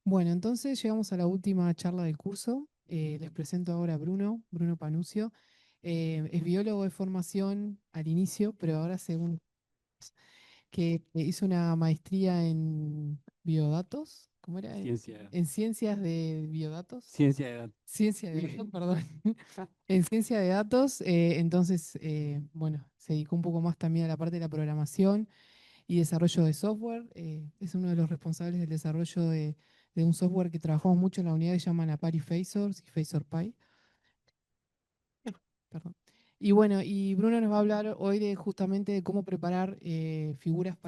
Bueno, entonces llegamos a la última charla del curso. Les presento ahora a Bruno Panucio. Es biólogo de formación al inicio, pero ahora según que hizo una maestría en biodatos, ¿cómo era? Ciencia, En ciencias de biodatos. ciencia de datos. Ciencia de datos, perdón. En ciencia de datos, entonces, bueno, se dedicó un poco más también a la parte de la programación y desarrollo de software. Es uno de los responsables del desarrollo de un software que trabajamos mucho en la unidad que se llama Napari Phasors y Phasor Pi. Perdón. Y bueno, y Bruno nos va a hablar hoy de justamente de cómo preparar figuras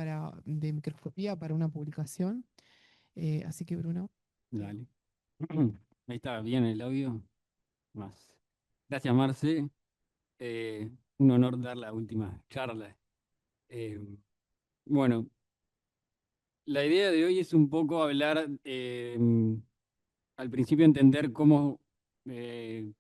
de microscopía para una publicación. Así que Bruno, te dejo. Dale. Ahí está, bien el audio. Más. Gracias, Marce. Un honor dar la última charla. Eh, bueno, la idea de hoy es un poco hablar, al principio entender cómo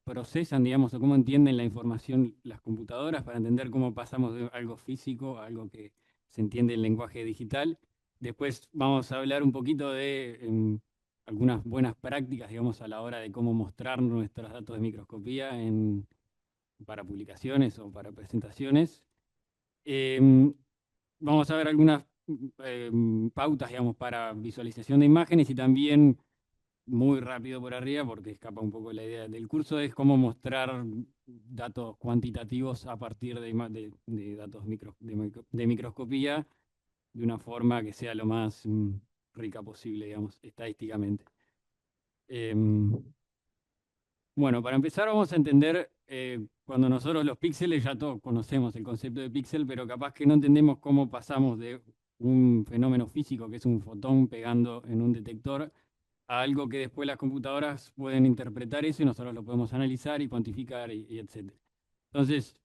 procesan, digamos, o cómo entienden la información las computadoras para entender cómo pasamos de algo físico a algo que se entiende en lenguaje digital. Después vamos a hablar un poquito de algunas buenas prácticas, digamos, a la hora de cómo mostrar nuestros datos de microscopía para publicaciones o para presentaciones. Em, Vamos a ver algunas pautas, digamos, para visualización de imágenes y también muy rápido por arriba, porque escapa un poco la idea del curso, es cómo mostrar datos cuantitativos a partir de datos de microscopía de una forma que sea lo más rica posible, digamos, estadísticamente. Em, bueno, para empezar vamos a entender, cuando nosotros los píxeles, ya todos conocemos el concepto de píxel, pero capaz que no entendemos cómo pasamos de un fenómeno físico, que es un fotón pegando en un detector, a algo que después las computadoras pueden interpretar eso y nosotros lo podemos analizar y cuantificar y etcétera. Entonces,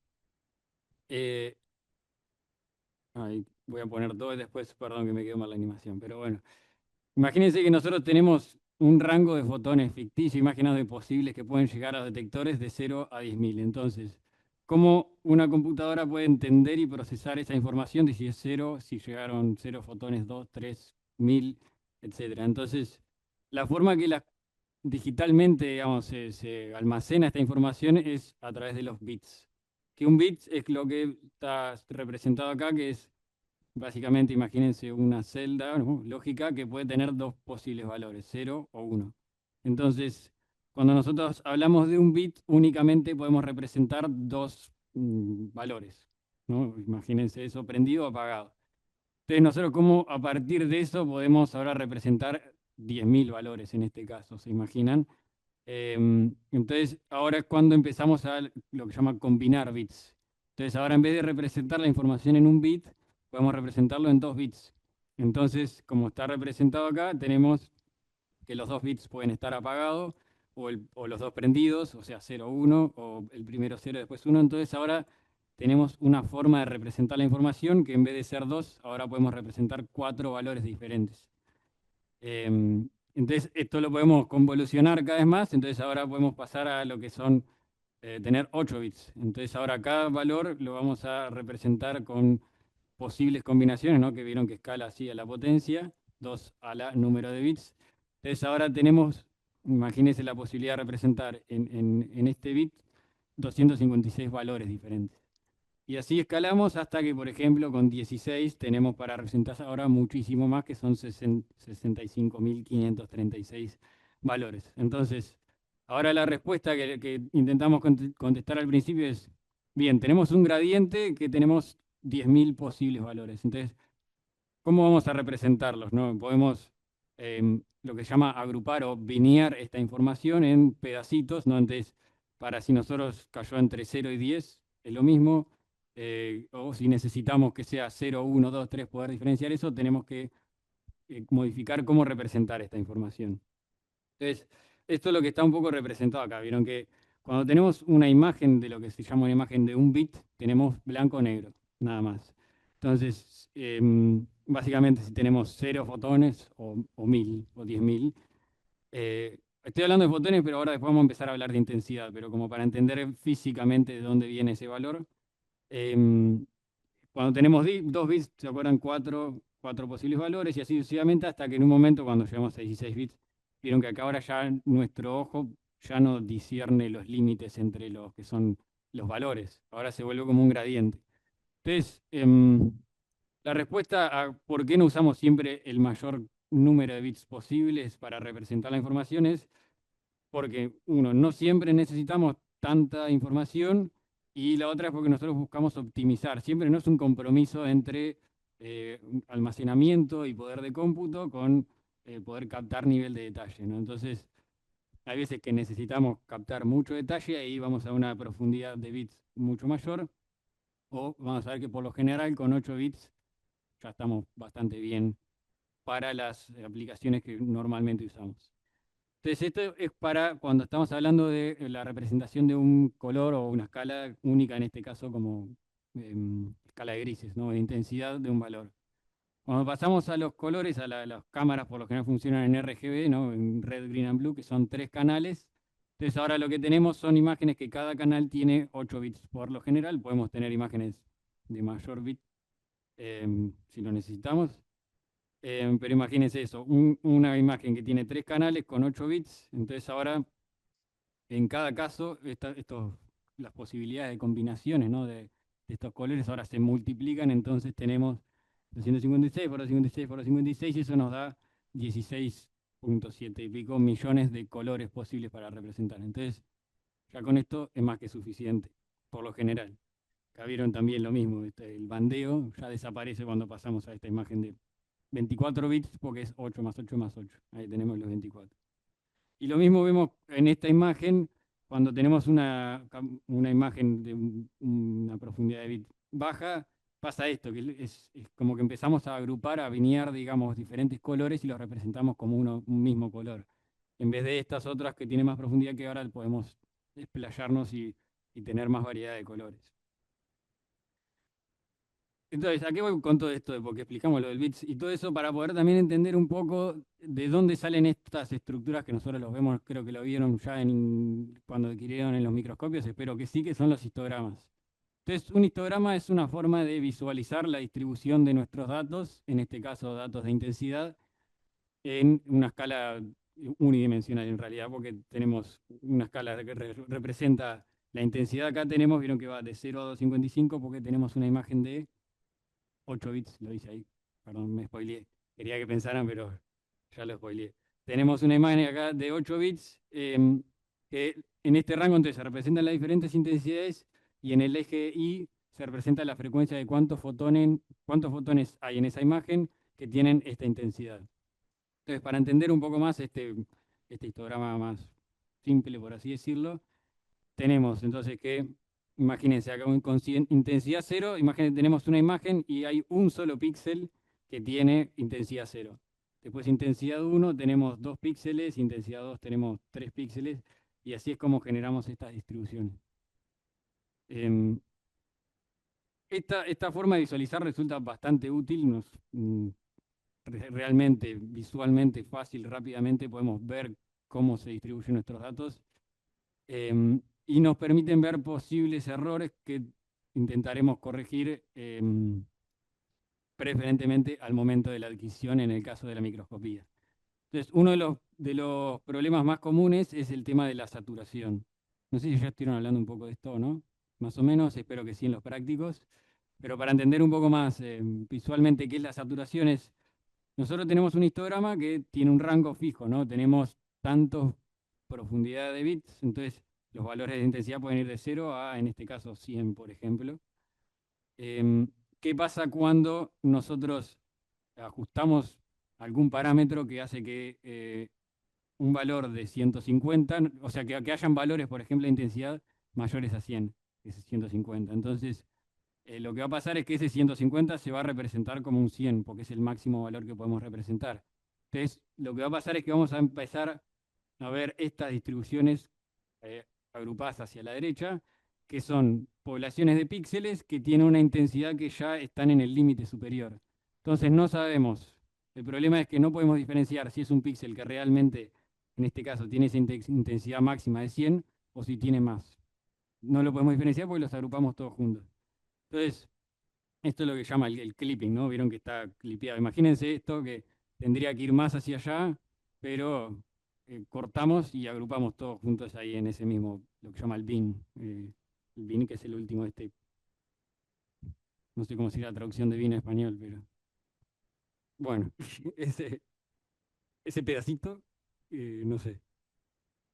eh, ahí voy a poner todo y después, perdón que me quedó mal la animación, pero bueno. Imagínense que nosotros tenemos un rango de fotones ficticio, imaginados de posibles que pueden llegar a detectores de 0 a 10.000. Entonces, ¿cómo una computadora puede entender y procesar esa información de si es cero, si llegaron 0 fotones, 2, 3, 1000, etcétera? Entonces, la forma que digitalmente, digamos, se almacena esta información es a través de los bits. Que un bit es lo que está representado acá, que es básicamente, imagínense una celda, ¿no?, lógica que puede tener dos posibles valores, 0 o 1. Entonces, cuando nosotros hablamos de un bit, únicamente podemos representar dos valores, ¿no? Imagínense eso prendido o apagado. Entonces, nosotros, ¿cómo a partir de eso podemos ahora representar 10.000 valores en este caso? ¿Se imaginan? Entonces, ahora es cuando empezamos a lo que se llama combinar bits. Entonces, ahora en vez de representar la información en un bit, podemos representarlo en dos bits. Entonces, como está representado acá, tenemos que los dos bits pueden estar apagados o los dos prendidos, o sea, 0, 1, o el primero 0, después 1. Entonces, ahora tenemos una forma de representar la información que en vez de ser dos, ahora podemos representar cuatro valores diferentes. Entonces, esto lo podemos convolucionar cada vez más, entonces ahora podemos pasar a lo que son tener 8 bits. Entonces, ahora cada valor lo vamos a representar con posibles combinaciones, ¿no? Que vieron que escala así a la potencia, 2 a la número de bits. Entonces, ahora tenemos, imagínense la posibilidad de representar en este bit 256 valores diferentes. Y así escalamos hasta que, por ejemplo, con 16 tenemos para representar ahora muchísimo más, que son 65.536 valores. Entonces, ahora la respuesta que intentamos contestar al principio es, bien, tenemos un gradiente que tenemos 10.000 posibles valores. Entonces, ¿cómo vamos a representarlos, no? Podemos, lo que se llama agrupar o binear esta información en pedacitos, ¿no? Entonces, para si nosotros cayó entre 0 y 10 es lo mismo, o si necesitamos que sea 0, 1, 2, 3, poder diferenciar eso, tenemos que modificar cómo representar esta información. Entonces, esto es lo que está un poco representado acá. Vieron que cuando tenemos una imagen de lo que se llama una imagen de un bit, tenemos blanco-negro, nada más. Entonces, básicamente si tenemos 0 fotones o 1000 o 10.000, estoy hablando de fotones, pero ahora después vamos a empezar a hablar de intensidad, pero como para entender físicamente de dónde viene ese valor. em, Cuando tenemos dos bits, se acuerdan cuatro posibles valores y así sucesivamente hasta que en un momento, cuando llegamos a 16 bits, Vieron que acá ahora ya nuestro ojo ya no discierne los límites entre los que son los valores. Ahora se vuelve como un gradiente. Entonces, la respuesta a por qué no usamos siempre el mayor número de bits posibles para representar la información es porque, uno, no siempre necesitamos tanta información y la otra es porque nosotros buscamos optimizar. Siempre no es un compromiso entre almacenamiento y poder de cómputo con poder captar nivel de detalle, ¿no? Entonces, hay veces que necesitamos captar mucho detalle y vamos a una profundidad de bits mucho mayor, o vamos a ver que por lo general con 8 bits ya estamos bastante bien para las aplicaciones que normalmente usamos. Entonces, esto es para cuando estamos hablando de la representación de un color o una escala única, en este caso como escala de grises, ¿no? De intensidad de un valor. Cuando pasamos a los colores, las cámaras por lo general funcionan en RGB, ¿no? En Red, Green and Blue, que son 3 canales. Entonces ahora lo que tenemos son imágenes que cada canal tiene 8 bits. Por lo general podemos tener imágenes de mayor bit si lo necesitamos. Pero imagínense eso, una imagen que tiene 3 canales con 8 bits. Entonces ahora en cada caso las posibilidades de combinaciones, ¿no? de estos colores ahora se multiplican. Entonces tenemos 256 por 256 por 256 y eso nos da 16,7 y pico millones de colores posibles para representar. Entonces, ya con esto es más que suficiente, por lo general. Acá vieron también lo mismo, el bandeo ya desaparece cuando pasamos a esta imagen de 24 bits porque es 8 más 8 más 8. Ahí tenemos los 24. Y lo mismo vemos en esta imagen cuando tenemos una imagen de una profundidad de bit baja, pasa esto, que es como que empezamos a agrupar, a alinear, digamos, diferentes colores y los representamos como un mismo color. En vez de estas otras que tienen más profundidad que ahora podemos explayarnos y tener más variedad de colores. Entonces, ¿a qué voy con todo esto? Porque explicamos lo del bits y todo eso para poder también entender un poco de dónde salen estas estructuras que nosotros los vemos, creo que lo vieron ya cuando adquirieron en los microscopios, espero que sí, que son los histogramas. Entonces, un histograma es una forma de visualizar la distribución de nuestros datos, en este caso datos de intensidad, en una escala unidimensional en realidad, porque tenemos una escala que representa la intensidad. Acá tenemos, vieron que va de 0 a 255 porque tenemos una imagen de 8 bits, lo dice ahí. Perdón, me spoileé. Quería que pensaran, pero ya lo spoileé. Tenemos una imagen acá de 8 bits que en este rango entonces se representan las diferentes intensidades y en el eje Y se representa la frecuencia de cuántos fotones hay en esa imagen que tienen esta intensidad. Entonces, para entender un poco más este histograma más simple, por así decirlo, tenemos entonces que, imagínense, acá con intensidad cero, imagínense, tenemos una imagen y hay un solo píxel que tiene intensidad cero. Después intensidad 1 tenemos 2 píxeles, intensidad 2 tenemos 3 píxeles, y así es como generamos estas distribuciones. Em, esta forma de visualizar resulta bastante útil, realmente visualmente fácil, rápidamente podemos ver cómo se distribuyen nuestros datos. Y nos permiten ver posibles errores que intentaremos corregir preferentemente al momento de la adquisición en el caso de la microscopía. Entonces, uno de los problemas más comunes es el tema de la saturación. No sé si ya estuvieron hablando un poco de esto, ¿no? Más o menos, espero que sí en los prácticos. Pero para entender un poco más visualmente qué es la saturación, nosotros tenemos un histograma que tiene un rango fijo, ¿no? Tenemos tantos profundidad de bits, entonces los valores de intensidad pueden ir de 0 a, en este caso, 100, por ejemplo. Em, ¿Qué pasa cuando nosotros ajustamos algún parámetro que hace que un valor de 150, o sea, que hayan valores, por ejemplo, de intensidad mayores a 100, que es 150? Entonces, lo que va a pasar es que ese 150 se va a representar como un 100, porque es el máximo valor que podemos representar. Entonces, lo que va a pasar es que vamos a empezar a ver estas distribuciones eh, agrupadas hacia la derecha, que son poblaciones de píxeles que tienen una intensidad que ya están en el límite superior. Entonces, no sabemos. El problema es que no podemos diferenciar si es un píxel que realmente, en este caso, tiene esa intensidad máxima de 100 o si tiene más. No lo podemos diferenciar porque los agrupamos todos juntos. Entonces, esto es lo que llama el clipping, ¿no? Vieron que está clipeado. Imagínense esto que tendría que ir más hacia allá, pero cortamos y agrupamos todos juntos ahí en ese mismo, lo que se llama el bin que es el último, no sé cómo sería la traducción de bin en español, pero bueno, ese, ese pedacito, no sé.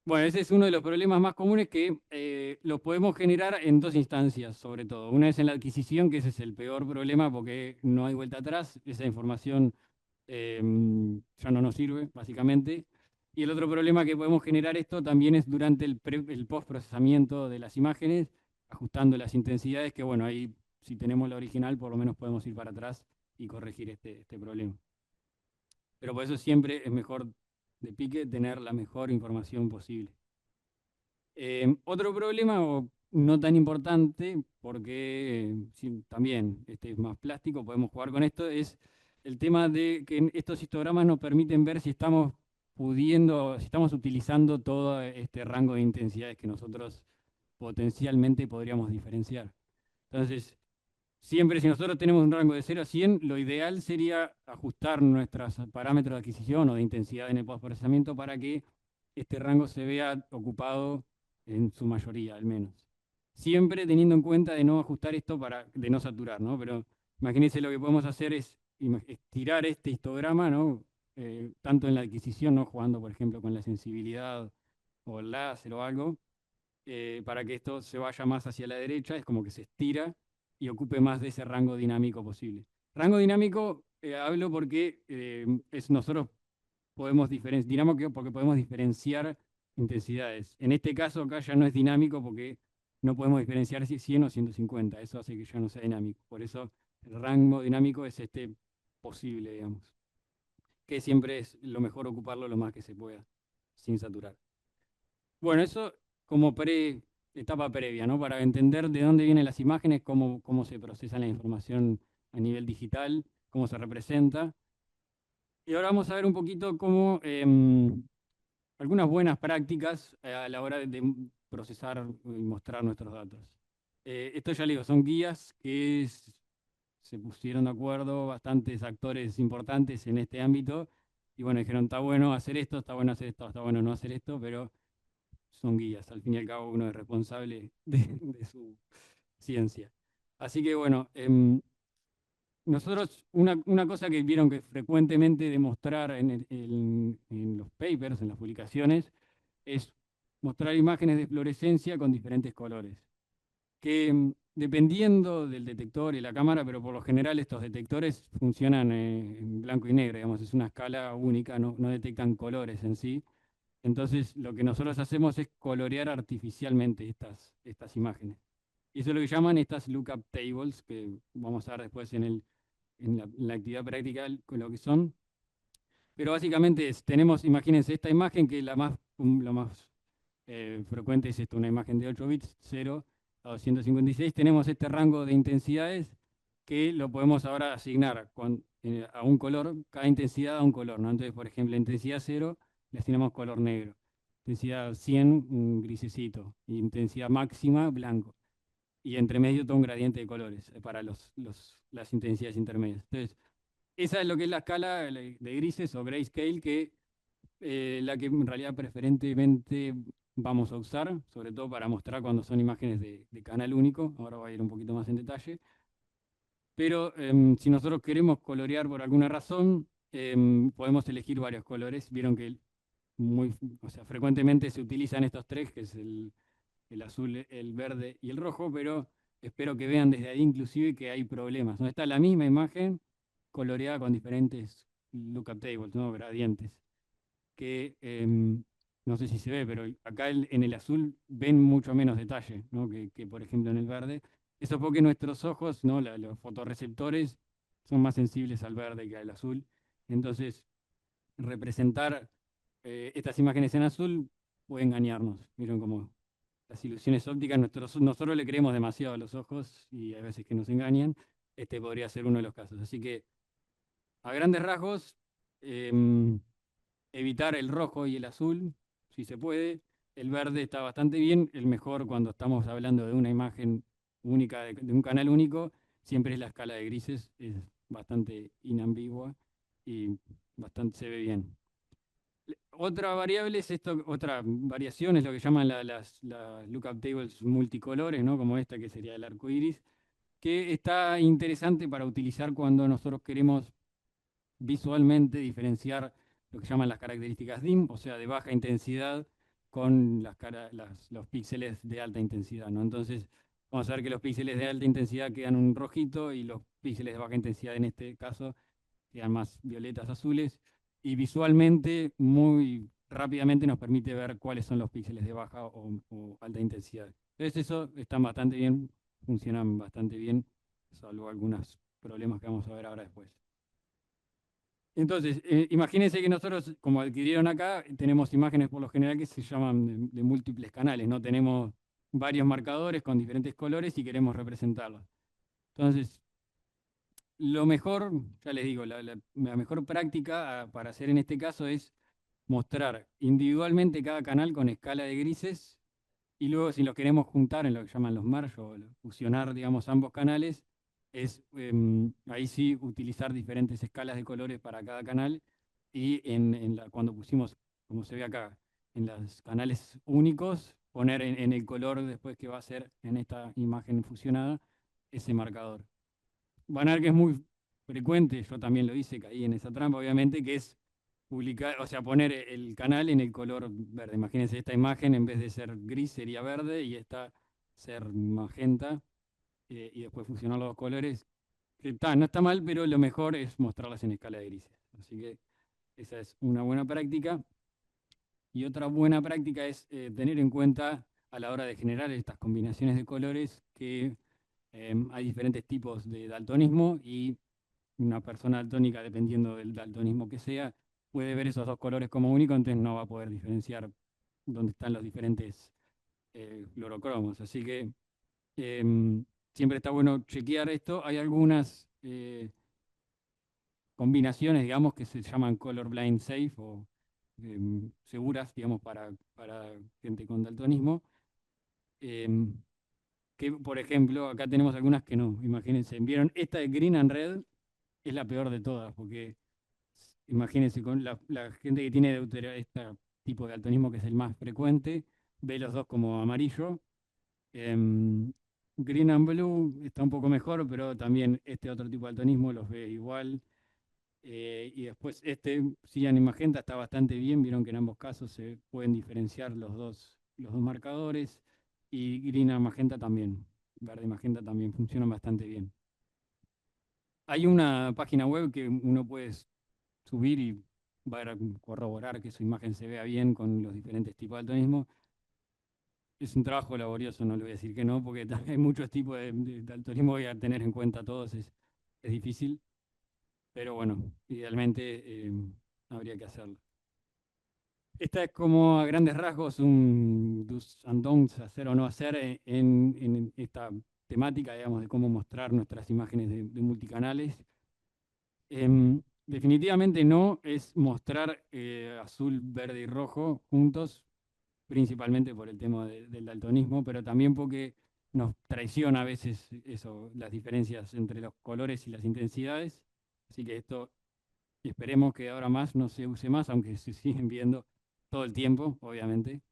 Bueno, ese es uno de los problemas más comunes que lo podemos generar en dos instancias, sobre todo. Una es en la adquisición, que ese es el peor problema porque no hay vuelta atrás, esa información ya no nos sirve, básicamente. Y el otro problema que podemos generar esto también es durante el postprocesamiento de las imágenes, ajustando las intensidades, que bueno, ahí si tenemos la original, por lo menos podemos ir para atrás y corregir este problema. Pero por eso siempre es mejor de pique tener la mejor información posible. Otro problema, o no tan importante, porque sí, también este es más plástico, podemos jugar con esto, es el tema de que estos histogramas nos permiten ver si estamos pudiendo, si estamos utilizando todo este rango de intensidades que nosotros potencialmente podríamos diferenciar. Entonces, siempre si nosotros tenemos un rango de 0 a 100, lo ideal sería ajustar nuestros parámetros de adquisición o de intensidad en el postprocesamiento para que este rango se vea ocupado en su mayoría, al menos. Siempre teniendo en cuenta de no ajustar esto de no saturar, ¿no? Pero imagínense lo que podemos hacer es estirar este histograma, ¿no? Tanto en la adquisición, ¿no? Jugando, por ejemplo, con la sensibilidad o el láser o algo, para que esto se vaya más hacia la derecha, es como que se estira y ocupe más de ese rango dinámico posible. Rango dinámico, hablo porque nosotros podemos diferenciar, dinámico porque podemos diferenciar intensidades. En este caso acá ya no es dinámico porque no podemos diferenciar si es 100 o 150, eso hace que ya no sea dinámico. Por eso el rango dinámico es este posible, digamos, que siempre es lo mejor ocuparlo lo más que se pueda, sin saturar. Bueno, eso como etapa previa, ¿no? Para entender de dónde vienen las imágenes, cómo se procesa la información a nivel digital, cómo se representa. Y ahora vamos a ver un poquito cómo algunas buenas prácticas a la hora de procesar y mostrar nuestros datos. Esto ya le digo, son guías que se pusieron de acuerdo bastantes actores importantes en este ámbito y bueno, dijeron, está bueno hacer esto, está bueno hacer esto, está bueno no hacer esto, pero son guías. Al fin y al cabo uno es responsable de su ciencia. Así que bueno, nosotros una cosa que vieron que frecuentemente demostrar en los papers, en las publicaciones, es mostrar imágenes de fluorescencia con diferentes colores. Que dependiendo del detector y la cámara, pero por lo general estos detectores funcionan en blanco y negro, digamos, es una escala única, no detectan colores en sí. Entonces, lo que nosotros hacemos es colorear artificialmente estas imágenes. Y eso es lo que llaman estas lookup tables, que vamos a ver después en la actividad práctica con lo que son. Pero básicamente tenemos, imagínense, esta imagen que lo más frecuente es esto, una imagen de 8 bits, 0 a 256. Tenemos este rango de intensidades que lo podemos ahora asignar a un color, cada intensidad a un color, ¿no? Entonces, por ejemplo, intensidad 0 le asignamos color negro, intensidad 100 un grisecito, y intensidad máxima blanco. Y entre medio todo un gradiente de colores para las intensidades intermedias. Entonces, esa es lo que es la escala de grises o grayscale, que la que en realidad preferentemente vamos a usar, sobre todo para mostrar cuando son imágenes de canal único. Ahora voy a ir un poquito más en detalle. Pero si nosotros queremos colorear por alguna razón, podemos elegir varios colores. Vieron que o sea, frecuentemente se utilizan estos tres, que es el azul, el verde y el rojo, pero espero que vean desde ahí inclusive que hay problemas. No está la misma imagen coloreada con diferentes lookup tables, ¿no? Gradientes, que no sé si se ve, pero acá en el azul ven mucho menos detalle, ¿no? que por ejemplo en el verde. Eso porque nuestros ojos, ¿no? Los fotorreceptores son más sensibles al verde que al azul. Entonces, representar estas imágenes en azul puede engañarnos. Vieron como las ilusiones ópticas, nosotros le creemos demasiado a los ojos y hay veces que nos engañan. Este podría ser uno de los casos. Así que, a grandes rasgos, em, evitar el rojo y el azul, si se puede. El verde está bastante bien. El mejor cuando estamos hablando de una imagen única, de un canal único, siempre es la escala de grises. Es bastante inambigua y bastante se ve bien. Otra variable es esto, otra variación es lo que llaman las lookup tables multicolores, ¿no? Como esta que sería el arco iris, que está interesante para utilizar cuando nosotros queremos visualmente diferenciar lo que llaman las características DIM, o sea, de baja intensidad, con los píxeles de alta intensidad, ¿no? Entonces, vamos a ver que los píxeles de alta intensidad quedan un rojito y los píxeles de baja intensidad en este caso quedan más violetas, azules, y visualmente muy rápidamente nos permite ver cuáles son los píxeles de baja o alta intensidad. Entonces eso están bastante bien, funcionan bastante bien, salvo algunos problemas que vamos a ver ahora después. Entonces, imagínense que nosotros, como adquirieron acá, tenemos imágenes por lo general que se llaman de múltiples canales, ¿no? Tenemos varios marcadores con diferentes colores y queremos representarlos. Entonces, lo mejor, ya les digo, la mejor práctica para hacer en este caso es mostrar individualmente cada canal con escala de grises y luego si los queremos juntar en lo que llaman los merge o fusionar, digamos, ambos canales, es ahí sí utilizar diferentes escalas de colores para cada canal y cuando pusimos, como se ve acá, en los canales únicos, poner en el color después que va a ser en esta imagen fusionada ese marcador. Van a ver que es muy frecuente, yo también lo hice, caí en esa trampa, obviamente, que es publicar, o sea, poner el canal en el color verde. Imagínense, esta imagen en vez de ser gris sería verde y esta ser magenta y después fusionar los dos colores. No está mal, pero lo mejor es mostrarlas en escala de grises. Así que esa es una buena práctica. Y otra buena práctica es tener en cuenta a la hora de generar estas combinaciones de colores que hay diferentes tipos de daltonismo y una persona daltónica, dependiendo del daltonismo que sea, puede ver esos dos colores como único, entonces no va a poder diferenciar dónde están los diferentes fluorocromos. Así que siempre está bueno chequear esto. Hay algunas combinaciones, digamos, que se llaman colorblind safe o seguras, digamos, para gente con daltonismo. em, que, por ejemplo, acá tenemos algunas que no. Imagínense, vieron esta de green and red, es la peor de todas, porque imagínense, con la gente que tiene este tipo de daltonismo, que es el más frecuente, ve los dos como amarillo. Em, Green and blue está un poco mejor, pero también este otro tipo de daltonismo los ve igual. Y después este cyan y magenta está bastante bien. Vieron que en ambos casos se pueden diferenciar los dos marcadores. Y green and magenta también. Verde y magenta también funcionan bastante bien. Hay una página web que uno puede subir y va a corroborar que su imagen se vea bien con los diferentes tipos de daltonismo. Es un trabajo laborioso, no le voy a decir que no, porque hay muchos tipos de daltonismo, voy a tener en cuenta todos, es difícil, pero bueno, idealmente habría que hacerlo. Esta es como a grandes rasgos un do's and don'ts, hacer o no hacer en esta temática, digamos, de cómo mostrar nuestras imágenes de multicanales. Definitivamente no es mostrar azul, verde y rojo juntos, principalmente por el tema del daltonismo, pero también porque nos traiciona a veces eso, las diferencias entre los colores y las intensidades. Así que esto esperemos que ahora más no se use más, aunque se siguen viendo todo el tiempo, obviamente.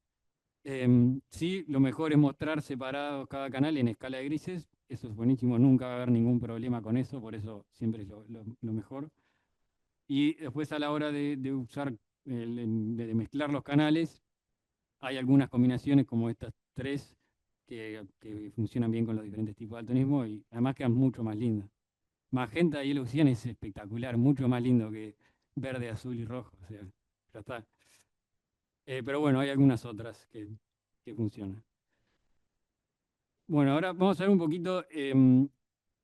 Sí, lo mejor es mostrar separados cada canal en escala de grises. Eso es buenísimo, nunca va a haber ningún problema con eso, por eso siempre es lo mejor. Y después a la hora de usar, de mezclar los canales, hay algunas combinaciones como estas tres que funcionan bien con los diferentes tipos de daltonismo y además quedan mucho más lindas. Magenta y yellow cyan es espectacular, mucho más lindo que verde, azul y rojo. O sea, ya está. Pero bueno, hay algunas otras que funcionan. Bueno, ahora vamos a ver un poquito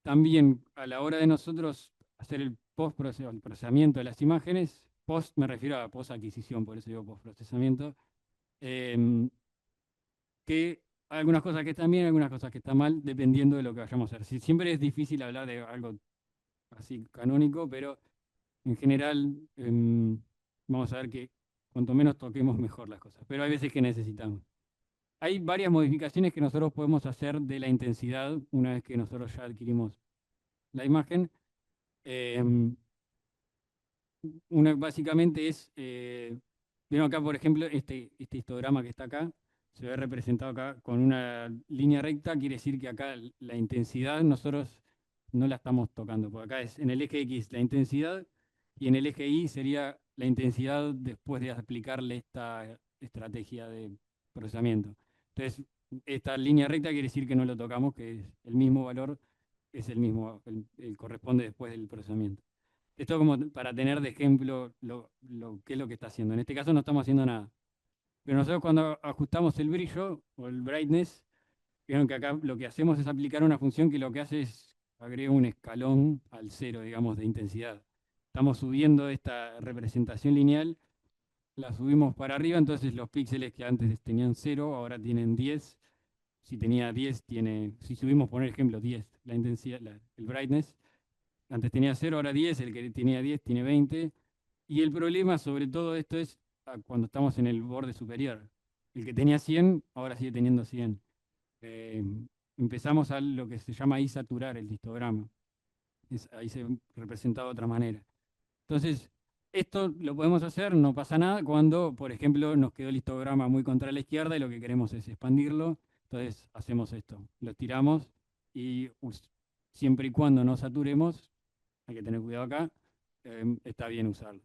también a la hora de nosotros hacer el el procesamiento de las imágenes. Post, me refiero a post adquisición, por eso digo post procesamiento. Que hay algunas cosas que están bien, algunas cosas que están mal, dependiendo de lo que vayamos a hacer. Siempre es difícil hablar de algo así canónico, pero en general vamos a ver que cuanto menos toquemos, mejor las cosas. Pero hay veces que necesitamos. Hay varias modificaciones que nosotros podemos hacer de la intensidad una vez que nosotros ya adquirimos la imagen. Una básicamente es Vieron acá, por ejemplo, este histograma que está acá, se ve representado acá con una línea recta, quiere decir que acá la intensidad nosotros no la estamos tocando, porque acá es en el eje X la intensidad y en el eje Y sería la intensidad después de aplicarle esta estrategia de procesamiento. Entonces, esta línea recta quiere decir que no lo tocamos, que es el mismo valor, es el mismo, el corresponde después del procesamiento. Esto como para tener de ejemplo qué es lo que está haciendo. En este caso no estamos haciendo nada. Pero nosotros cuando ajustamos el brillo o el brightness, vieron que acá lo que hacemos es aplicar una función que lo que hace es agrega un escalón al cero, digamos, de intensidad. Estamos subiendo esta representación lineal, la subimos para arriba, entonces los píxeles que antes tenían cero, ahora tienen 10. Si tenía 10, si subimos, por ejemplo, 10, la intensidad, el brightness, antes tenía cero, ahora 10, el que tenía 10 tiene 20. Y el problema sobre todo esto es cuando estamos en el borde superior. El que tenía 100, ahora sigue teniendo 100. Eh, Empezamos a lo que se llama ahí saturar el histograma. Ahí se representa de otra manera. Entonces, esto lo podemos hacer, no pasa nada, cuando, por ejemplo, nos quedó el histograma muy contra la izquierda y lo que queremos es expandirlo. Entonces, hacemos esto. Lo tiramos y siempre y cuando no saturemos, hay que tener cuidado acá, está bien usarlo.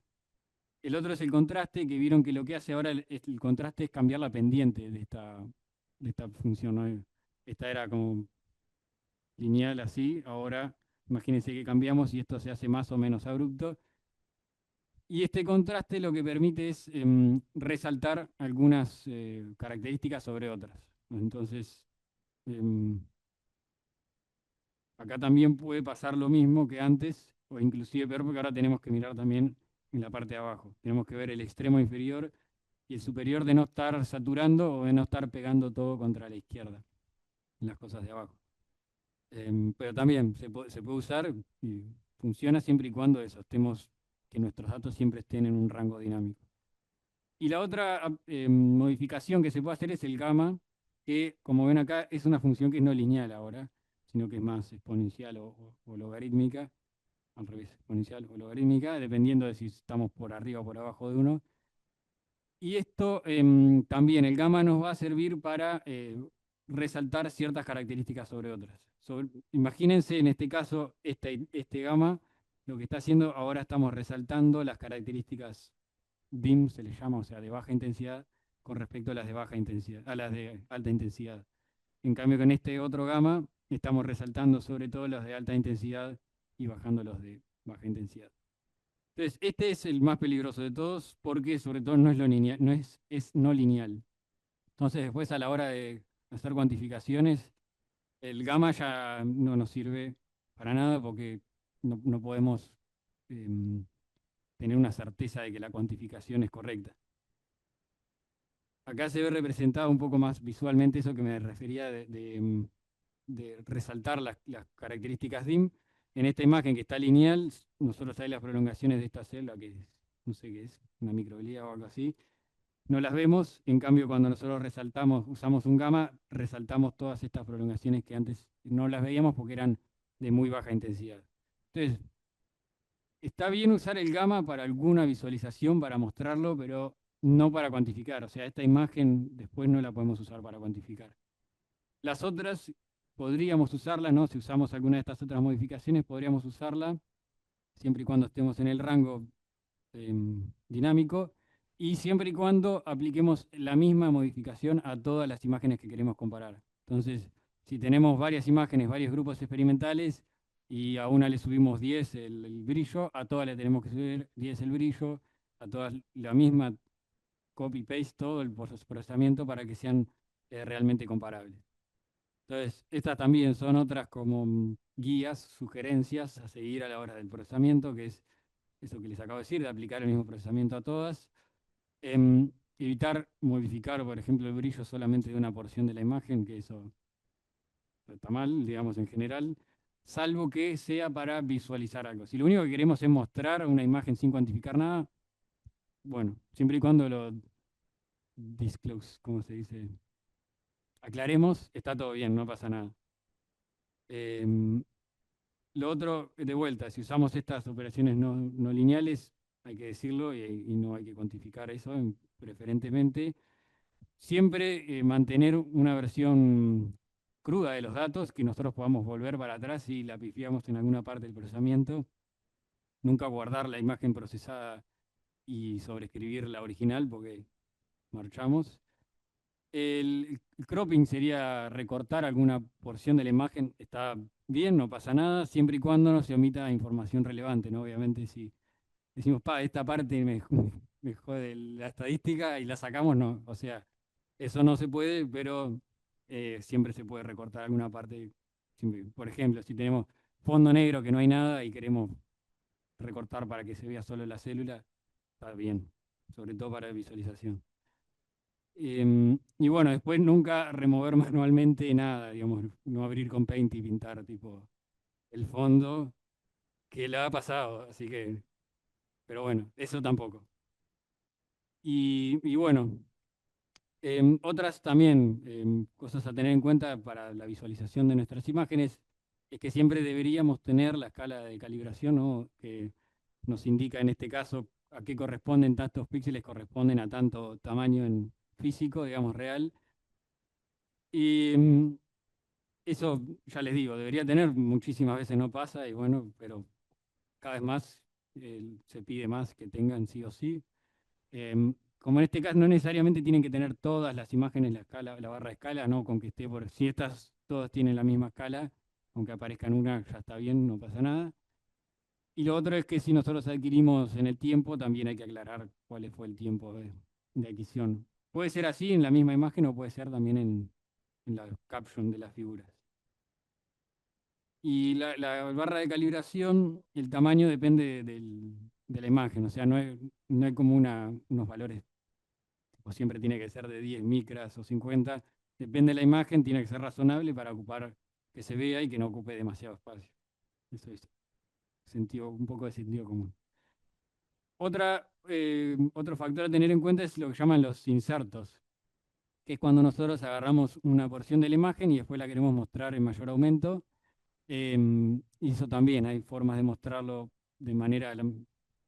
El otro es el contraste, que vieron que lo que hace ahora el contraste es cambiar la pendiente de esta función, ¿no? Esta era como lineal así, ahora imagínense que cambiamos y esto se hace más o menos abrupto. Y este contraste lo que permite es resaltar algunas características sobre otras. Entonces, em, acá también puede pasar lo mismo que antes, o inclusive peor, porque ahora tenemos que mirar también en la parte de abajo. Tenemos que ver el extremo inferior y el superior de no estar saturando o de no estar pegando todo contra la izquierda, en las cosas de abajo. Pero también se puede usar y funciona siempre y cuando eso, que nuestros datos siempre estén en un rango dinámico. Y la otra modificación que se puede hacer es el gamma, que como ven acá es una función que es no lineal ahora, sino que es más exponencial o logarítmica, al revés, exponencial o logarítmica, dependiendo de si estamos por arriba o por abajo de uno. Y esto también, el gamma nos va a servir para resaltar ciertas características sobre otras. Imagínense en este caso, este gamma, lo que está haciendo, ahora estamos resaltando las características DIM, se les llama, o sea, de baja intensidad, con respecto a las de baja intensidad, a las de alta intensidad. En cambio, con este otro gamma, estamos resaltando sobre todo las de alta intensidad y bajando los de baja intensidad. Entonces, este es el más peligroso de todos porque sobre todo no es lo lineal, es no lineal. Entonces, después a la hora de hacer cuantificaciones, el gamma ya no nos sirve para nada porque no podemos em, tener una certeza de que la cuantificación es correcta. Acá se ve representado un poco más visualmente eso que me refería de resaltar las características DIM. En esta imagen que está lineal, nosotros hay las prolongaciones de esta celda, que no sé qué es, una microglía o algo así, no las vemos. En cambio, cuando nosotros resaltamos, usamos un gamma, resaltamos todas estas prolongaciones que antes no las veíamos porque eran de muy baja intensidad. Entonces, está bien usar el gamma para alguna visualización, para mostrarlo, pero no para cuantificar. O sea, esta imagen después no la podemos usar para cuantificar. Las otras podríamos usarlas, ¿no? Si usamos alguna de estas otras modificaciones, podríamos usarla siempre y cuando estemos en el rango dinámico y siempre y cuando apliquemos la misma modificación a todas las imágenes que queremos comparar. Entonces, si tenemos varias imágenes, varios grupos experimentales y a una le subimos 10 el brillo, a todas le tenemos que subir 10 el brillo, a todas la misma copy-paste, todo el procesamiento para que sean realmente comparables. Entonces, estas también son otras como guías, sugerencias a seguir a la hora del procesamiento, que es eso que les acabo de decir, de aplicar el mismo procesamiento a todas. Evitar modificar, por ejemplo, el brillo solamente de una porción de la imagen, que eso está mal, digamos, en general, salvo que sea para visualizar algo. Si lo único que queremos es mostrar una imagen sin cuantificar nada, bueno, siempre y cuando lo disclose, ¿cómo se dice? Aclaremos, está todo bien, no pasa nada. Em, lo otro, de vuelta, si usamos estas operaciones no lineales, hay que decirlo, y no hay que cuantificar eso preferentemente. Siempre mantener una versión cruda de los datos, que nosotros podamos volver para atrás si la pifiamos en alguna parte del procesamiento. Nunca guardar la imagen procesada y sobreescribir la original porque marchamos. El cropping sería recortar alguna porción de la imagen. Está bien, no pasa nada, siempre y cuando no se omita información relevante, ¿no? Obviamente, si decimos, esta parte me jode la estadística y la sacamos, no. O sea, eso no se puede, pero siempre se puede recortar alguna parte. Por ejemplo, si tenemos fondo negro que no hay nada y queremos recortar para que se vea solo la célula, está bien, sobre todo para visualización. Y bueno, después nunca remover manualmente nada, digamos, no abrir con Paint y pintar tipo el fondo, que le ha pasado, así que, pero bueno, eso tampoco. Y bueno, otras también cosas a tener en cuenta para la visualización de nuestras imágenes es que siempre deberíamos tener la escala de calibración, ¿no? Que nos indica en este caso a qué corresponden tantos píxeles, corresponden a tanto tamaño en físico, digamos, real. Y eso, ya les digo, debería tener, muchísimas veces no pasa, y bueno, pero cada vez más se pide más que tengan sí o sí. Como en este caso no necesariamente tienen que tener todas las imágenes la escala, la barra de escala, no con que esté por, si estas todas tienen la misma escala, aunque aparezca en una ya está bien, no pasa nada. Y lo otro es que si nosotros adquirimos en el tiempo, también hay que aclarar cuál fue el tiempo de adquisición. Puede ser así en la misma imagen o puede ser también en la caption de las figuras. Y la barra de calibración, el tamaño depende de la imagen, o sea, no hay como unos valores, o siempre tiene que ser de 10 micras o 50, depende de la imagen, tiene que ser razonable para ocupar, que se vea y que no ocupe demasiado espacio. Eso es un poco de sentido común. Otro factor a tener en cuenta es lo que llaman los insertos, que es cuando nosotros agarramos una porción de la imagen y después la queremos mostrar en mayor aumento. Y eso también, hay formas de mostrarlo de manera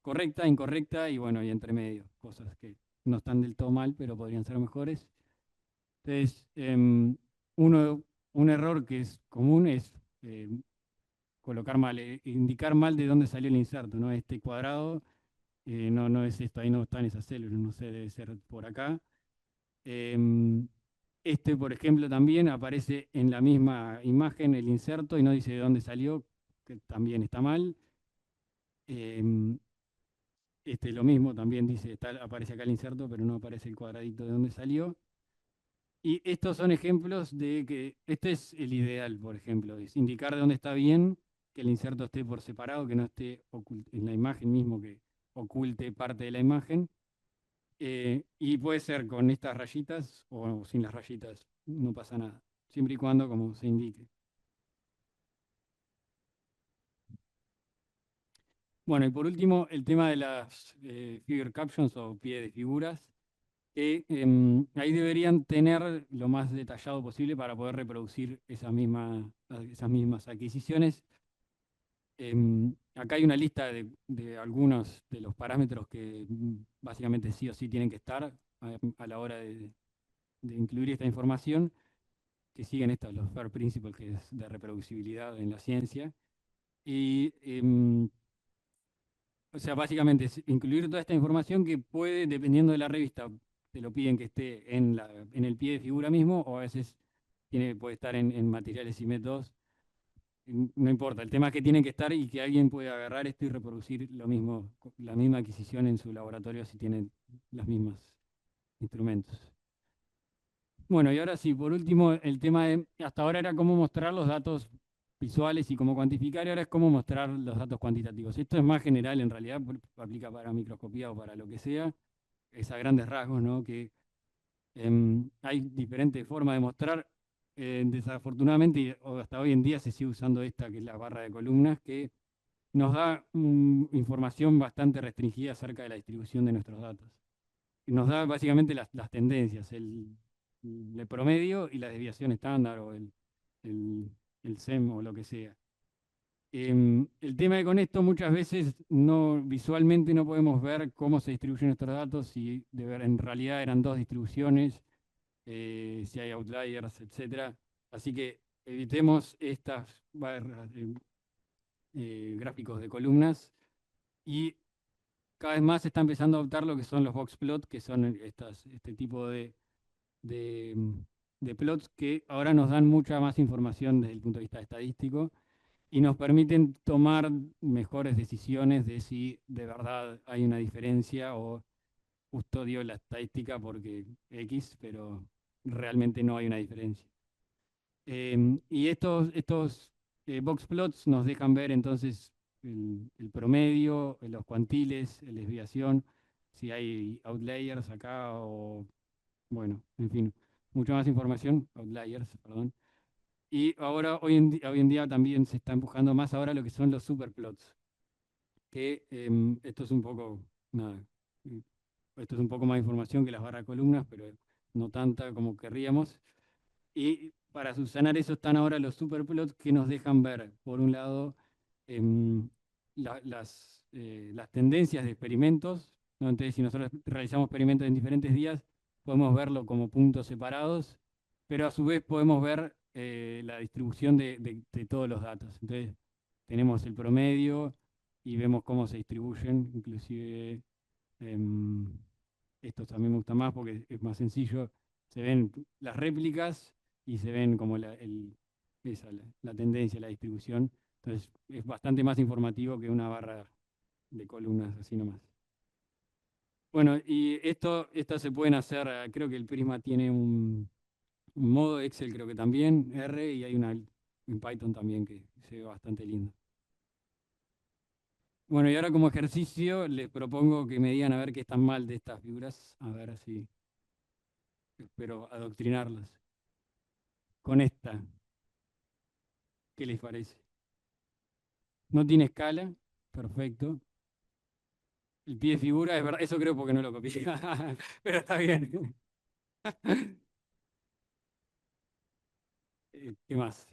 correcta, incorrecta y bueno, y entre medio, cosas que no están del todo mal, pero podrían ser mejores. Entonces, un error que es común es colocar mal, indicar mal de dónde salió el inserto, ¿no? Este cuadrado no es esto, ahí no están esas células, no sé, debe ser por acá. Em, este, por ejemplo, también aparece en la misma imagen el inserto y no dice de dónde salió, que también está mal. Em, este, lo mismo, también dice, aparece acá el inserto, pero no aparece el cuadradito de dónde salió. Y estos son ejemplos de que este es el ideal, por ejemplo, es indicar de dónde está bien, que el inserto esté por separado, que no esté en la imagen mismo, que oculte parte de la imagen. Y puede ser con estas rayitas o sin las rayitas, no pasa nada, siempre y cuando como se indique. Bueno, y por último, el tema de las figure captions o pie de figuras, que ahí deberían tener lo más detallado posible para poder reproducir esas mismas adquisiciones. Acá hay una lista de algunos de los parámetros que básicamente sí o sí tienen que estar a la hora de incluir esta información, que siguen los FAIR Principles, que es de reproducibilidad en la ciencia. Y, o sea, básicamente es incluir toda esta información que puede, dependiendo de la revista, te lo piden que esté en el pie de figura mismo, o a veces puede estar en materiales y métodos. No importa, el tema es que tienen que estar y que alguien pueda agarrar esto y reproducir lo mismo, la misma adquisición en su laboratorio si tienen los mismos instrumentos. Bueno, y ahora sí, por último, el tema de, hasta ahora era cómo mostrar los datos visuales y cómo cuantificar, y ahora es cómo mostrar los datos cuantitativos. Esto es más general, en realidad, aplica para microscopía o para lo que sea, es a grandes rasgos, ¿no? Que hay diferentes formas de mostrar. Desafortunadamente, o hasta hoy en día se sigue usando esta, que es la barra de columnas, que nos da información bastante restringida acerca de la distribución de nuestros datos. Nos da básicamente las tendencias, el promedio y la desviación estándar o el SEM o lo que sea. El tema de con esto muchas veces no visualmente no podemos ver cómo se distribuyen estos datos, si en realidad eran dos distribuciones, si hay outliers, etcétera. Así que evitemos estas barras, gráficos de columnas y cada vez más se está empezando a adoptar lo que son los box plot, que son este tipo de, mm, de plots que ahora nos dan mucha más información desde el punto de vista estadístico y nos permiten tomar mejores decisiones de si de verdad hay una diferencia o custodio la estadística porque X, pero realmente no hay una diferencia. Y estos box plots nos dejan ver entonces el promedio, los cuantiles, la desviación, si hay outliers acá o, bueno, en fin, mucha más información, outliers, perdón. Y ahora, hoy en día también se está empujando más ahora lo que son los superplots, que esto es un poco, nada, mm, esto es un poco más información que las barras de columnas, pero no tanta como querríamos. Y para subsanar eso están ahora los superplots que nos dejan ver, por un lado, em, las tendencias de experimentos, ¿no? Entonces, si nosotros realizamos experimentos en diferentes días, podemos verlo como puntos separados, pero a su vez podemos ver la distribución de todos los datos. Entonces, tenemos el promedio y vemos cómo se distribuyen, inclusive em, esto también me gusta más porque es más sencillo. Se ven las réplicas y se ven como la tendencia, la distribución. Entonces es bastante más informativo que una barra de columnas así nomás. Bueno, y esto se pueden hacer, creo que el Prisma tiene un modo Excel, creo que también, R, y hay una en Python también que se ve bastante lindo. Bueno, y ahora como ejercicio les propongo que me digan a ver qué están mal de estas figuras, a ver si espero adoctrinarlas. Con esta, ¿qué les parece? No tiene escala, perfecto. El pie de figura, es verdad, eso creo porque no lo copié, pero está bien. ¿Qué más?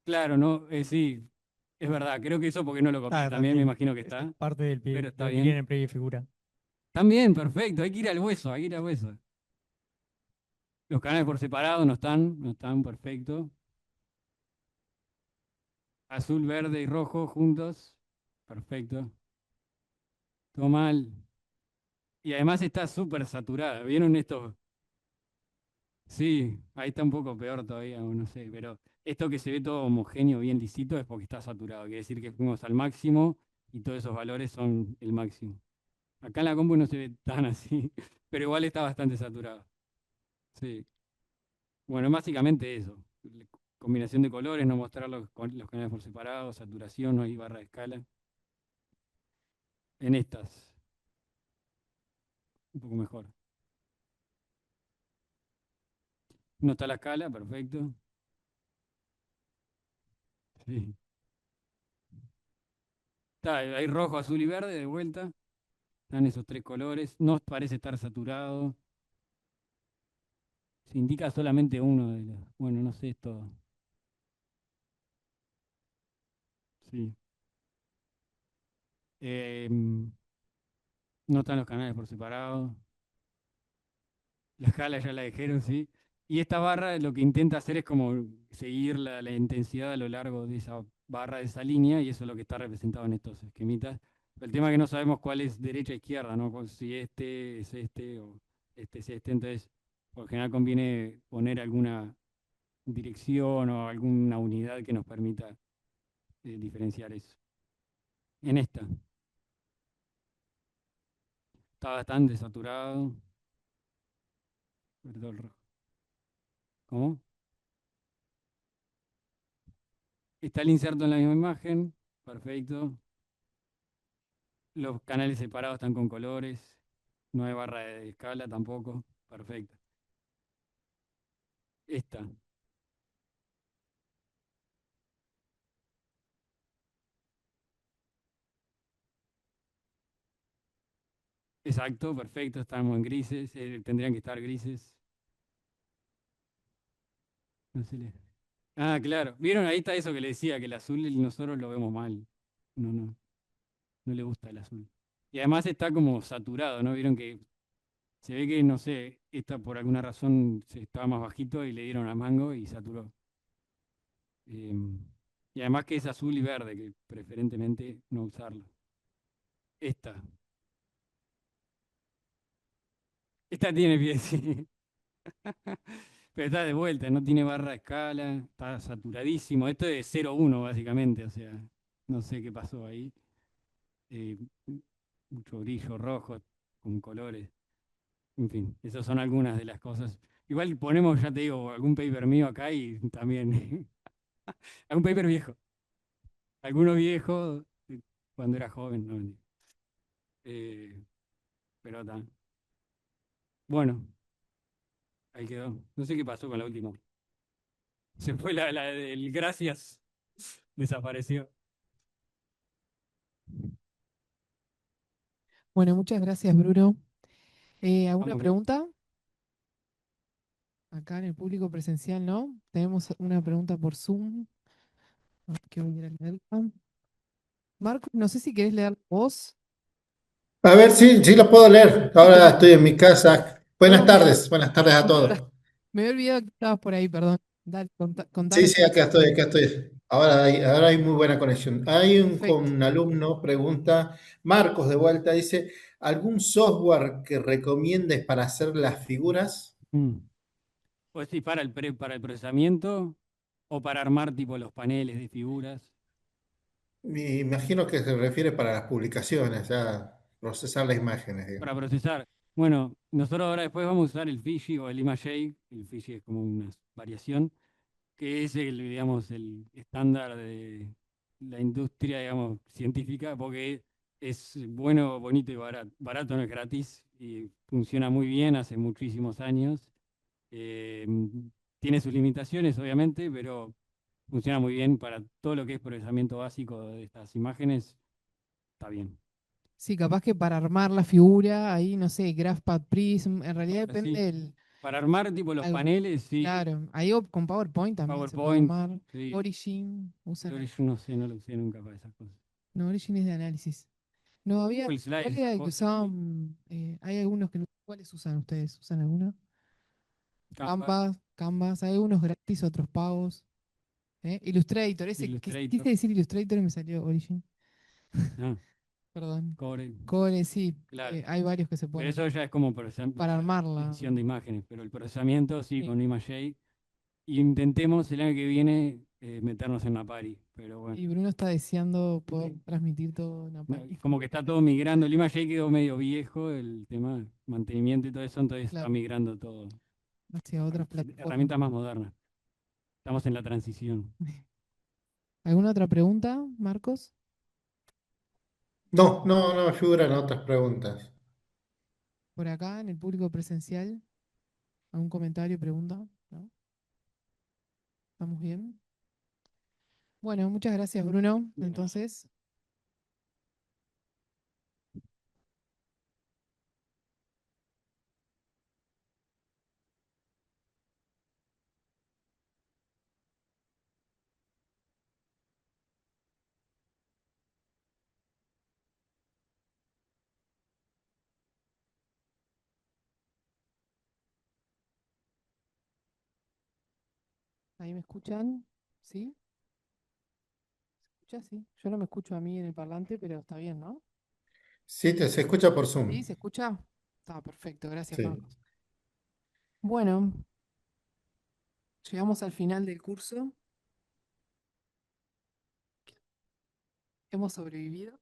Claro, no, sí, es verdad, creo que eso porque no lo copié, Ah, también me también. imagino que Es está, parte del pero pie, de está lo que viene bien. en pie y figura. También, perfecto, hay que ir al hueso, hay que ir al hueso. Los canales por separado no están perfecto. Azul, verde y rojo juntos, perfecto. Todo mal. Y además está súper saturada. ¿Vieron estos? Sí, ahí está un poco peor todavía, o no sé, pero esto que se ve todo homogéneo, bien lisito, es porque está saturado. Quiere decir que fuimos al máximo y todos esos valores son el máximo. Acá en la compu no se ve tan así, pero igual está bastante saturado. Sí. Bueno, básicamente eso. Combinación de colores, no mostrar los canales por separado, saturación, no hay barra de escala. En estas, un poco mejor. No está la escala, perfecto. Sí. Está, hay rojo, azul y verde de vuelta. Están esos tres colores. No parece estar saturado. Se indica solamente uno de los. Bueno, no sé esto. Sí. No están los canales por separado. La escala ya la dijeron, sí. Y esta barra lo que intenta hacer es como seguir la intensidad a lo largo de esa barra, de esa línea, y eso es lo que está representado en estos esquemitas. El tema es que no sabemos cuál es derecha e izquierda, ¿no? Si este es este o este es este. Entonces, por lo general conviene poner alguna dirección o alguna unidad que nos permita diferenciar eso. En esta, está bastante saturado. Sobre todo el rojo. ¿Cómo? Está el inserto en la misma imagen. Perfecto. Los canales separados están con colores. No hay barra de escala tampoco. Perfecto. Esta. Exacto, perfecto. Estamos en grises. Tendrían que estar grises. No se le- Ah, claro. ¿Vieron? Ahí está eso que le decía, que el azul nosotros lo vemos mal. No, no, no le gusta el azul. Y además está como saturado, ¿no? Vieron que se ve que, no sé, esta por alguna razón se estaba más bajito y le dieron a mango y saturó. Em, y además que es azul y verde, que preferentemente no usarlo. Esta. Esta tiene pie, sí. Pero está de vuelta, no tiene barra de escala, está saturadísimo. Esto es 0,1 básicamente, o sea, no sé qué pasó ahí. Eh, mucho brillo rojo con colores. En fin, esas son algunas de las cosas. Igual ponemos, ya te digo, algún paper mío acá y también algún paper viejo. Alguno viejo cuando era joven, no. Eh, pero está. Bueno, ahí quedó. No sé qué pasó con la última. Se fue la del gracias, desapareció. Bueno, muchas gracias, Bruno. ¿Alguna Vamos bien. pregunta? Acá en el público presencial, ¿no? Tenemos una pregunta por Zoom. A ver, que voy a ir a leerla. Marcos, no sé si querés leer vos. A ver, sí, sí lo puedo leer. Sí, Ahora estoy en mi casa. perdón, Buenas tardes a muchas gracias. todos. Me había olvidado que estabas por ahí, perdón. Dale, Sí, contanos sí, qué acá estoy, necesitas. acá estoy. Ahora hay muy buena conexión. Con Perfecto. un alumno, pregunta, Marcos de vuelta, dice, ¿algún software que recomiendes para hacer las figuras? Mm. Pues sí, para el procesamiento o para armar tipo los paneles de figuras. Me imagino que se refiere para las publicaciones, ya procesar las imágenes, digamos. Para procesar. Bueno, nosotros ahora después vamos a usar el Fiji o el ImageJ. El Fiji es como una variación, que es el, digamos, el estándar de la industria, digamos, científica, porque es bueno, bonito y barato. Barato no es gratis y funciona muy bien hace muchísimos años. Eh, tiene sus limitaciones, obviamente, pero funciona muy bien para todo lo que es procesamiento básico de estas imágenes. Está bien. Sí, capaz que para armar la figura, ahí, no sé, GraphPad Prism, en realidad depende Así, del. para armar tipo los al- paneles, sí. claro, ahí con PowerPoint también se puede PowerPoint, armar. sí. Origin, usan. Yo no sé, no lo usé nunca para esas cosas. No, Origin es de análisis. No, había. Google ¿Cuál Slides, era el que cosas. usaban? Hay algunos que no. ¿Cuáles usan ustedes? ¿Usan alguno? Canva, Canvas, hay algunos gratis, otros pagos. Illustrator, Illustrator, quise decir Illustrator y me salió Origin. ah, Perdón. Core, Core, sí, claro. hay varios que se Pero pueden eso usar ya es como para armarla. edición de imágenes, pero el procesamiento sí, Sí. con ImageJ. Intentemos el año que viene meternos en la pari, pero bueno. Y Bruno está deseando poder transmitir todo en la No, página. como que está todo migrando. El ImageJ quedó medio viejo, el tema mantenimiento y todo eso, entonces está Claro, migrando todo hacia a otras plataformas. herramientas más modernas. Estamos en la transición. ¿Alguna otra pregunta, Marcos? No, no, no, figuran otras preguntas. Por acá, en el público presencial, ¿algún comentario, pregunta? ¿No? ¿Estamos bien? Bueno, muchas gracias, Bruno. Entonces, ¿ahí me escuchan? ¿Sí? ¿Se escucha? Sí. Yo no me escucho a mí en el parlante, pero está bien, ¿no? Sí, se escucha por ¿Sí? Zoom. ¿Se escucha? Está perfecto, gracias, Sí. Marcos. Bueno, llegamos al final del curso. Hemos sobrevivido.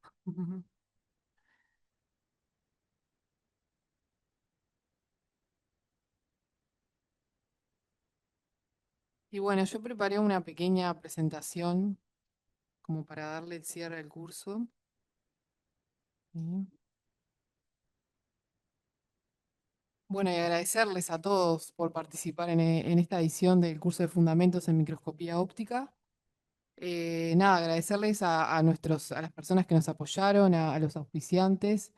Y bueno, yo preparé una pequeña presentación como para darle el cierre al curso. ¿Sí? Bueno, y agradecerles a todos por participar en esta edición del curso de Fundamentos en Microscopía Óptica. Nada, agradecerles a las personas que nos apoyaron, a los auspiciantes,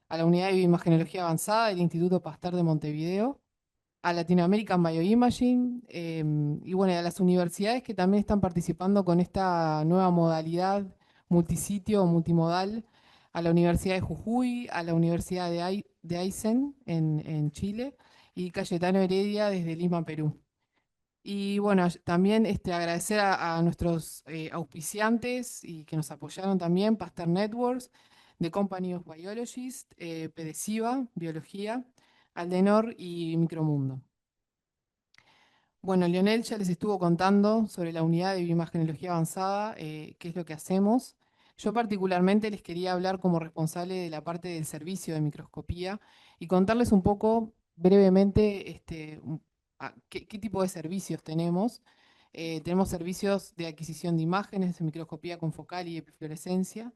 a la Unidad de Bioimagenología Avanzada del Instituto Pasteur de Montevideo. a Latin American Bioimaging, y bueno, y a las universidades que también están participando con esta nueva modalidad multisitio o multimodal, a la Universidad de Jujuy, a la Universidad de Aysén en Chile y Cayetano Heredia desde Lima, Perú. Y bueno, también agradecer a nuestros auspiciantes y que nos apoyaron también, Pasteur Networks, The Company of Biologists, PDCIVA, Biología, Aldenor y Micromundo. Bueno, Lionel ya les estuvo contando sobre la unidad de bioimagenología avanzada, qué es lo que hacemos. Yo particularmente les quería hablar como responsable de la parte del servicio de microscopía y contarles un poco brevemente qué tipo de servicios tenemos. Tenemos servicios de adquisición de imágenes de microscopía con focal y epifluorescencia,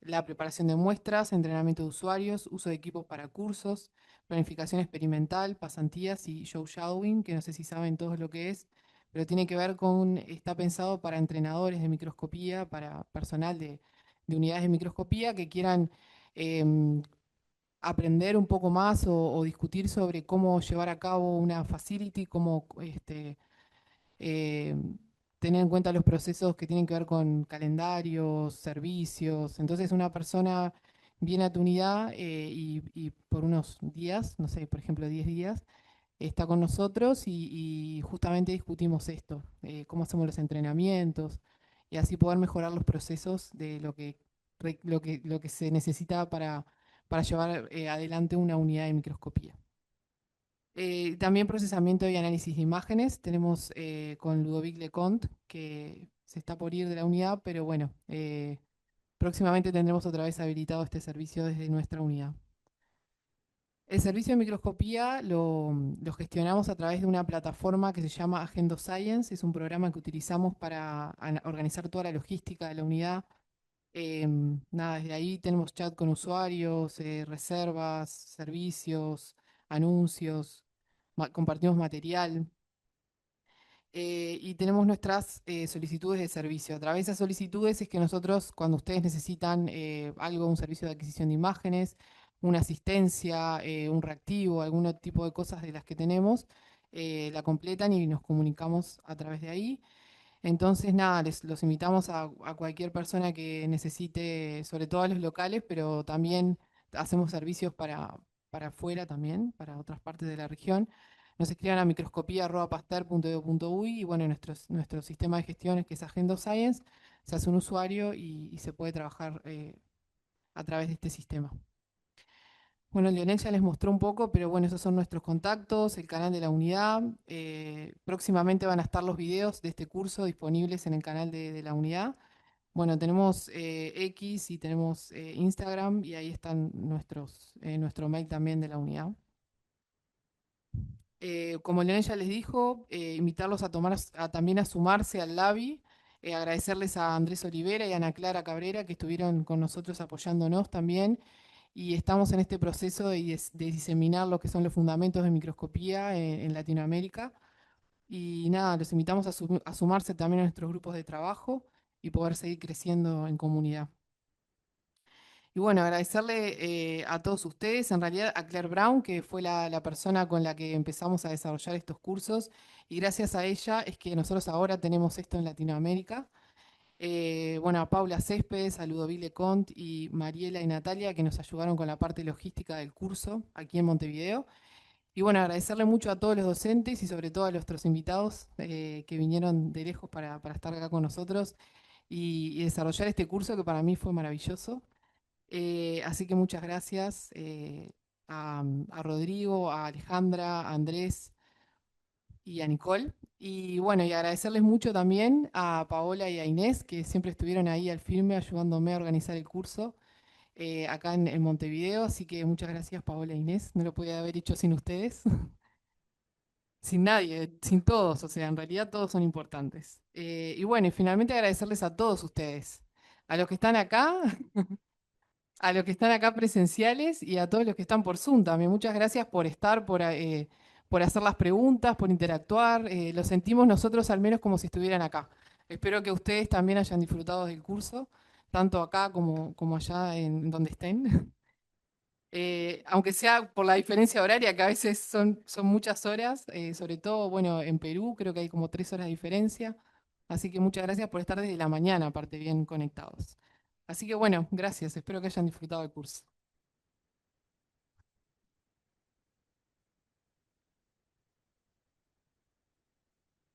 la preparación de muestras, entrenamiento de usuarios, uso de equipos para cursos, planificación experimental, pasantías y show shadowing, que no sé si saben todos lo que es, pero tiene que ver con, está pensado para entrenadores de microscopía, para personal de unidades de microscopía que quieran em, aprender un poco más o discutir sobre cómo llevar a cabo una facility, cómo eh, tener en cuenta los procesos que tienen que ver con calendarios, servicios. Entonces una persona viene a tu unidad y por unos días, no sé, por ejemplo 10 días, está con nosotros y justamente discutimos esto, cómo hacemos los entrenamientos y así poder mejorar los procesos de lo que se necesita para llevar adelante una unidad de microscopía. También procesamiento y análisis de imágenes. Tenemos con Ludovic Leconte, que se está por ir de la unidad, pero bueno, próximamente tendremos otra vez habilitado este servicio desde nuestra unidad. El servicio de microscopía lo gestionamos a través de una plataforma que se llama Agendo Science. Es un programa que utilizamos para organizar toda la logística de la unidad. Nada, desde ahí tenemos chat con usuarios, reservas, servicios, anuncios, compartimos material y tenemos nuestras solicitudes de servicio. A través de esas solicitudes es que nosotros, cuando ustedes necesitan algo, un servicio de adquisición de imágenes, una asistencia, un reactivo, algún tipo de cosas de las que tenemos, la completan y nos comunicamos a través de ahí. Entonces, nada, los invitamos a cualquier persona que necesite, sobre todo a los locales, pero también hacemos servicios para afuera también, para otras partes de la región. Nos escriban a microscopía.pasteur.edu.uy y bueno, nuestro sistema de gestión que es Agendo Science, se hace un usuario y se puede trabajar a través de este sistema. Bueno, Lionel ya les mostró un poco, pero bueno, esos son nuestros contactos, el canal de la unidad. Próximamente van a estar los videos de este curso disponibles en el canal de la unidad. Bueno, tenemos X y tenemos Instagram y ahí están nuestro mail también de la unidad. Como Lionel ya les dijo, invitarlos también a sumarse al LABI. Agradecerles a Andrés Olivera y a Ana Clara Cabrera que estuvieron con nosotros apoyándonos también y estamos en este proceso de diseminar lo que son los fundamentos de microscopía en Latinoamérica. Y nada, los invitamos a sumarse también a nuestros grupos de trabajo y poder seguir creciendo en comunidad. Y bueno, agradecerle a todos ustedes, en realidad a Claire Brown, que fue la persona con la que empezamos a desarrollar estos cursos, y gracias a ella es que nosotros ahora tenemos esto en Latinoamérica. Bueno, a Paula Céspedes, a Ludovic Leconte y Mariela y Natalia que nos ayudaron con la parte logística del curso aquí en Montevideo. Y bueno, agradecerle mucho a todos los docentes y sobre todo a nuestros invitados que vinieron de lejos para estar acá con nosotros y desarrollar este curso que para mí fue maravilloso. Así que muchas gracias a Rodrigo, a Alejandra, a Andrés y a Nicole. Y bueno, y agradecerles mucho también a Paola y a Inés, que siempre estuvieron ahí al firme ayudándome a organizar el curso acá en Montevideo. Así que muchas gracias, Paola e Inés. No lo podía haber hecho sin ustedes, sin nadie, sin todos. O sea, en realidad todos son importantes. Y bueno, y finalmente agradecerles a todos ustedes, a los que están acá. A los que están acá presenciales y a todos los que están por Zoom también. Muchas gracias por estar, por hacer las preguntas, por interactuar. Lo sentimos nosotros al menos como si estuvieran acá. Espero que ustedes también hayan disfrutado del curso, tanto acá como allá en donde estén. Aunque sea por la diferencia horaria, que a veces son muchas horas, sobre todo, bueno, en Perú creo que hay como 3 horas de diferencia, así que muchas gracias por estar desde la mañana, aparte bien conectados. Así que bueno, gracias, espero que hayan disfrutado el curso.